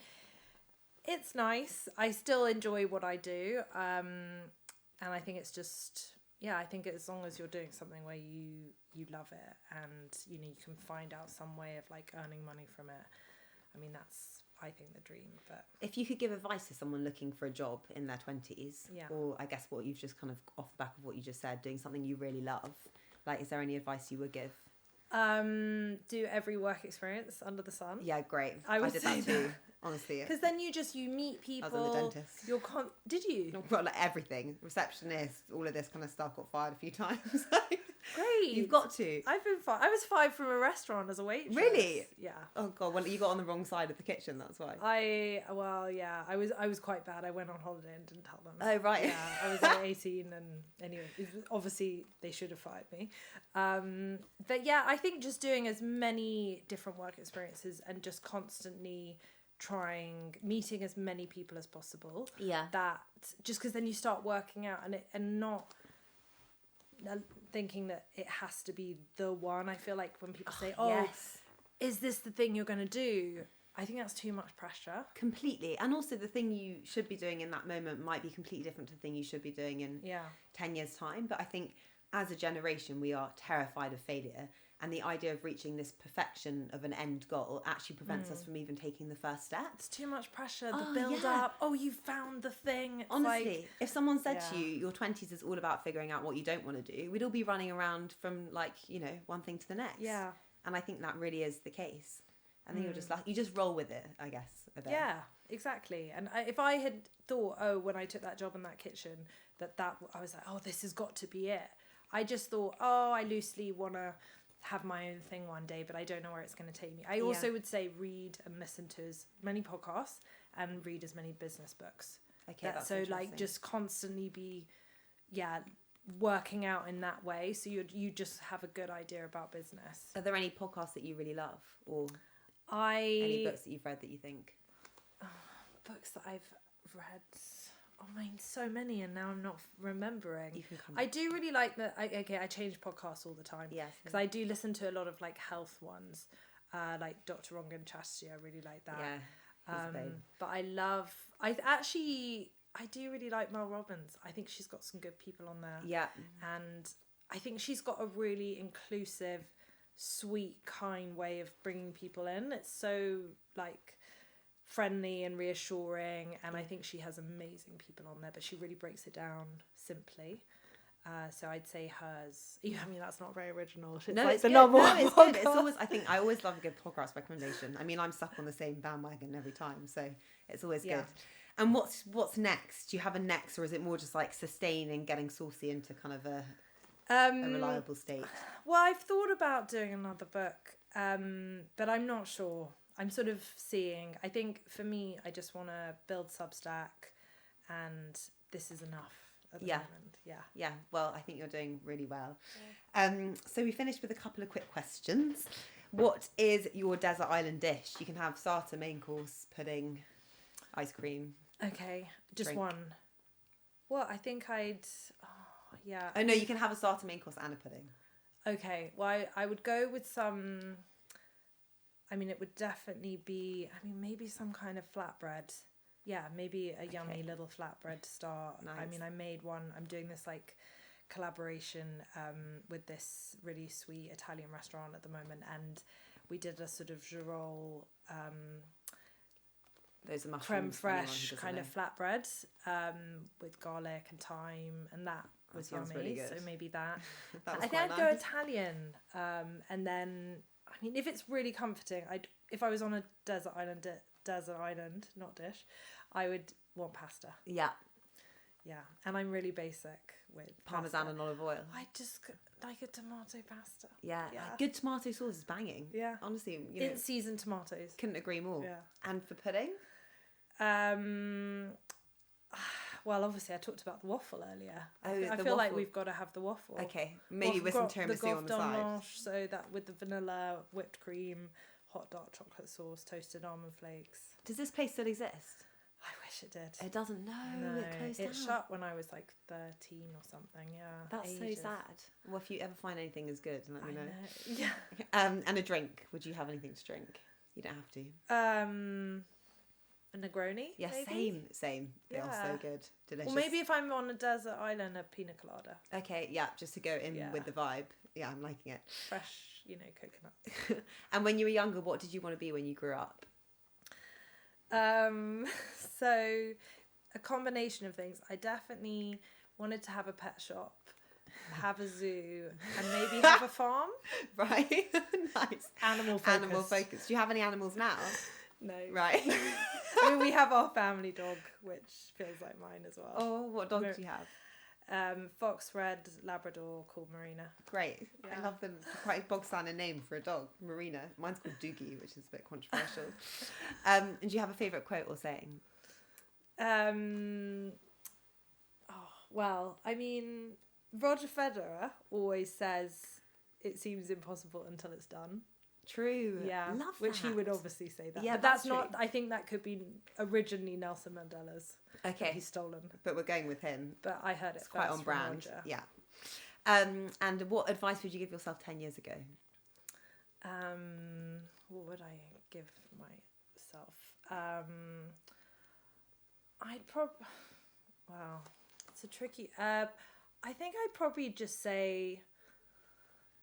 it's nice. I still enjoy what I do, and I think it's just. Yeah, I think as long as you're doing something where you love it and you can find out some way of earning money from it. I mean, that's I think the dream. But if you could give advice to someone looking for a job in their 20s, or I guess what you've just kind of off the back of what you just said, doing something you really love, is there any advice you would give? Do every work experience under the sun. Yeah, great. I did that too. Honestly, because then you meet people. I was in the dentist. Did you? Well, everything, receptionist, all of this kind of stuff. Got fired a few times. Great. You've got to. I've been fired. I was fired from a restaurant as a waitress. Really? Yeah. Oh god. Well, you got on the wrong side of the kitchen. That's why. I was quite bad. I went on holiday and didn't tell them. Oh right. Yeah. I was 18, and anyway, obviously they should have fired me. But yeah, I think just doing as many different work experiences and just constantly meeting as many people as possible. Yeah. That just because then you start working out and not thinking that it has to be the one. I feel like when people say, yes, is this the thing you're going to do? I think that's too much pressure. Completely. And also the thing you should be doing in that moment might be completely different to the thing you should be doing in 10 years' time. But I think as a generation, we are terrified of failure. And the idea of reaching this perfection of an end goal actually prevents us from even taking the first step. It's too much pressure, the build up. Oh, you found the thing. It's honestly, if someone said to you, your 20s is all about figuring out what you don't want to do, we'd all be running around from one thing to the next. Yeah. And I think that really is the case. And then you just roll with it, I guess, a bit. Yeah, exactly. And if I had thought, when I took that job in that kitchen, that I was like, this has got to be it. I just thought, I loosely want to have my own thing one day, but I don't know where it's going to take me. I also would say read and listen to as many podcasts and read as many business books. Okay, that's so just constantly be working out in that way, so you just have a good idea about business. Are there any podcasts that you really love, or any books that you've read that you think? Books that I've read. So many, and now I'm not remembering. I do really like that. I change podcasts all the time. Yes, because I do listen to a lot of health ones, like Dr. Rangan Chatterjee. I really like that. Yeah. But I do really like Mel Robbins. I think she's got some good people on there. Yeah. And I think she's got a really inclusive, sweet, kind way of bringing people in. It's so friendly and reassuring, and I think she has amazing people on there, but she really breaks it down simply. So I'd say hers. I mean, that's not very original. It's it's the good. normal. No, it's good. It's always. I always love a good podcast recommendation. I mean, I'm stuck on the same bandwagon every time, so it's always good. And what's next? Do you have a next, or is it more just sustaining, getting Saucy into kind of a reliable state? Well, I've thought about doing another book, but I'm not sure. I'm sort of seeing. I think for me, I just want to build Substack, and this is enough at the moment. Yeah. Well, I think you're doing really well. So we finished with a couple of quick questions. What is your desert island dish? You can have starter, main course, pudding, ice cream. Okay, just drink. one. Well, I think I'd. Oh no, you can have a starter, main course, and a pudding. Okay. Well, I would go with some. I mean, it would definitely be, maybe some kind of flatbread. Yeah, maybe a yummy little flatbread to start. Nice. I mean, I made one. I'm doing this collaboration with this really sweet Italian restaurant at the moment, and we did a sort of girole those are creme fraiche kind of flatbread with garlic and thyme, and that was yummy. Really good. So maybe that. That I think I'd go Italian, and then. I mean, if it's really comforting, if I was on a desert island, not dish, I would want pasta. Yeah. Yeah, and I'm really basic with Parmesan pasta. and olive oil. I just like a tomato pasta. Yeah. Good tomato sauce is banging. Yeah. Honestly, in season tomatoes. Couldn't agree more. Yeah. And for pudding? Well, obviously, I talked about the waffle earlier. Oh, I feel like we've got to have the waffle. Okay, maybe with some tiramisu on the side. So that with the vanilla, whipped cream, hot dark chocolate sauce, toasted almond flakes. Does this place still exist? I wish it did. It doesn't. No, it closed down. It shut when I was like 13 or something. Yeah, that's ages. So sad. Well, if you ever find anything as good, let me know. Yeah. And a drink. Would you have anything to drink? You don't have to. A Negroni. Yeah, maybe? same. They are so good, delicious. Or maybe if I'm on a desert island, a pina colada. Okay, yeah, just to go in with the vibe. Yeah, I'm liking it. Fresh, coconut. And when you were younger, what did you want to be when you grew up? So a combination of things. I definitely wanted to have a pet shop, have a zoo, and maybe have a farm. Right. Nice. Animal focus. Do you have any animals now? No. Right. I mean, we have our family dog, which feels like mine as well. Oh, what dog do you have? Fox red Labrador called Marina. Great. Yeah. I love them. Quite a bog standard name for a dog, Marina. Mine's called Doogie, which is a bit controversial. And do you have a favourite quote or saying? Well, I mean, Roger Federer always says it seems impossible until it's done. True. Yeah. Love which that. He would obviously say that. Yeah, but that's true. not, I think that could be originally Nelson Mandela's. Okay. He's stolen. But we're going with him. But I heard it's quite on brand. Roger. Yeah. And what advice would you give yourself 10 years ago? What would I give myself? Wow. It's a tricky, I think I'd probably just say,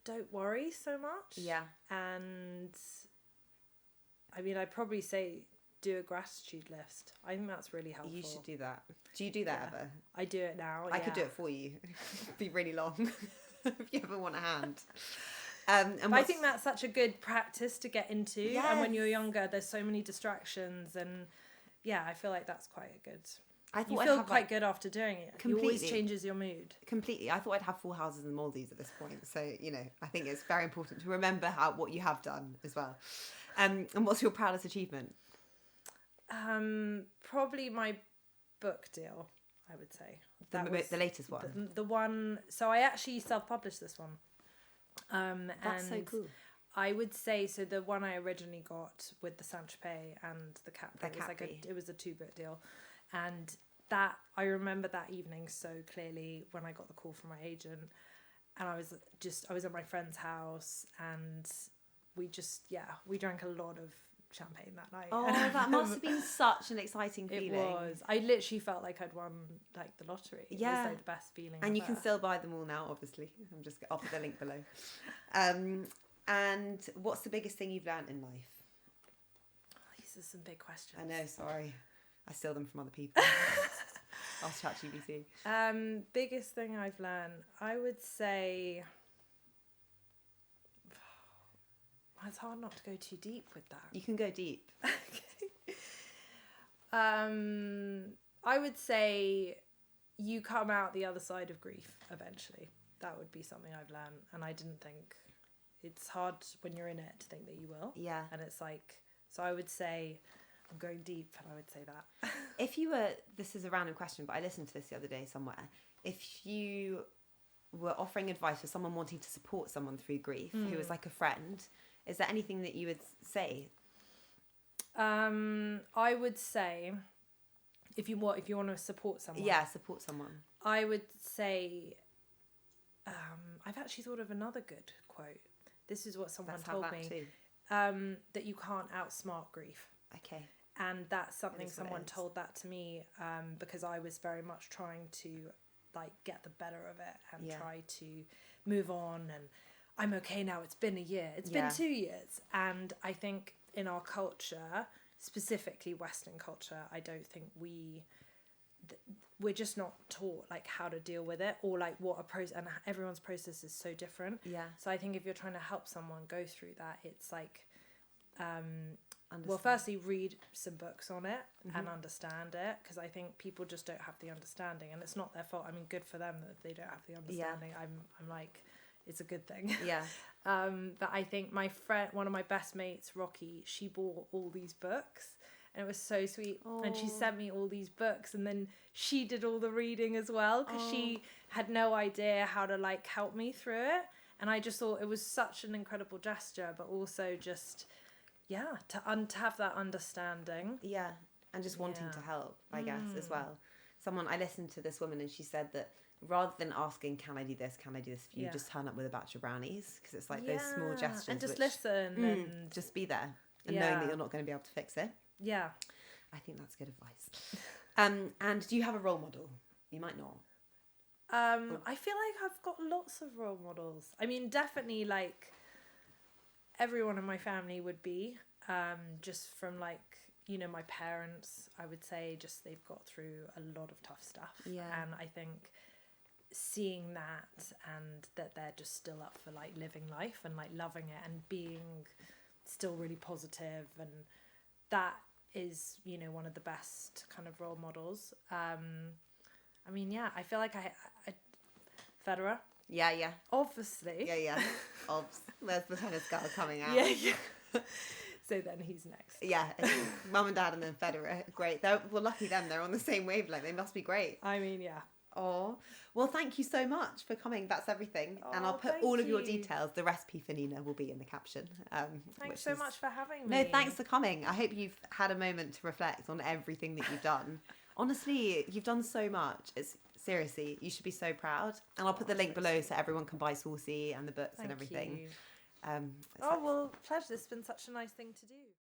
don't worry so much. Yeah. And I mean, I'd probably say do a gratitude list. I think that's really helpful. You should do that. Do you do that ever? I do it now. I could do it for you. It'd be really long if you ever want a hand. And I think that's such a good practice to get into. Yes. And when you're younger, there's so many distractions, and I feel like that's quite a good. You feel quite good after doing it. Completely. It always changes your mood. Completely. I thought I'd have full houses in the Maldives at this point. So, I think it's very important to remember what you have done as well. And what's your proudest achievement? Probably my book deal, I would say. The latest one? The one... So I actually self-published this one. That's so cool. I would say, so the one I originally got with the Saint-Tropez and the Capri, it was a 2-book deal. And that, I remember that evening so clearly when I got the call from my agent, and I was at my friend's house, and we drank a lot of champagne that night. Oh, that must have been such an exciting feeling. It was. I literally felt like I'd won the lottery. It was the best feeling And ever. You can still buy them all now, obviously. I'll put the link below. And what's the biggest thing you've learned in life? These are some big questions. I know, sorry. I steal them from other people. Ask ChatGPT. Biggest thing I've learned, I would say... It's hard not to go too deep with that. You can go deep. I would say you come out the other side of grief eventually. That would be something I've learned, and I didn't think... It's hard when you're in it to think that you will. Yeah. And it's like... So I would say... I'm going deep, and I would say that. If you were... This is a random question, but I listened to this the other day somewhere. If you were offering advice for someone wanting to support someone through grief, who was like a friend... Is there anything that you would say? I would say, if you want to support someone. Yeah, support someone. I would say, I've actually thought of another good quote. This is what someone told me. That you can't outsmart grief. Okay. And that's something someone told that to me because I was very much trying to get the better of it and try to move on, and I'm okay now. It's been a year. It's been 2 years. And I think in our culture, specifically Western culture, I don't think we're just not taught how to deal with it, or what a process, and everyone's process is so different. Yeah. So I think if you're trying to help someone go through that, it's well, firstly, read some books on it and understand it, because I think people just don't have the understanding, and it's not their fault. I mean, good for them that they don't have the understanding. Yeah. I'm like... It's a good thing. Yeah. But I think my friend, one of my best mates, Rocky, she bought all these books, and it was so sweet. Oh. And she sent me all these books, and then she did all the reading as well, because she had no idea how to like help me through it. And I just thought it was such an incredible gesture, but also just, yeah, to have that understanding. Yeah, and just wanting to help, I guess, as well. I listened to this woman, and she said that rather than asking, can I do this for you, just turn up with a batch of brownies, because it's like those small gestures. And just listen. And just be there, and knowing that you're not going to be able to fix it. Yeah. I think that's good advice. And do you have a role model? You might not. I feel like I've got lots of role models. I mean, definitely like everyone in my family would be, just from like, you know, my parents, I would say just they've got through a lot of tough stuff. Yeah. And I think seeing that, and that they're just still up for like living life and like loving it and being still really positive, and that is, you know, one of the best kind of role models. I mean, yeah, I feel like I Federer. Yeah. Obviously. Yeah. Obs. There's the tennis girl coming out. Yeah. So then he's next. Yeah. Mum and Dad and then Federer. Great. Well, lucky them. They're on the same wavelength. They must be great. I mean, yeah. Oh, well, thank you so much for coming. That's everything. And I'll put thank all of your you. details. The recipe for Nina will be in the caption. Thanks so much for having me. No, thanks for coming. I hope you've had a moment to reflect on everything that you've done. Honestly, you've done so much. Seriously, you should be so proud. And I'll put the link below so everyone can buy Saucy and the books and everything. You. Well, pleasure. It's been such a nice thing to do.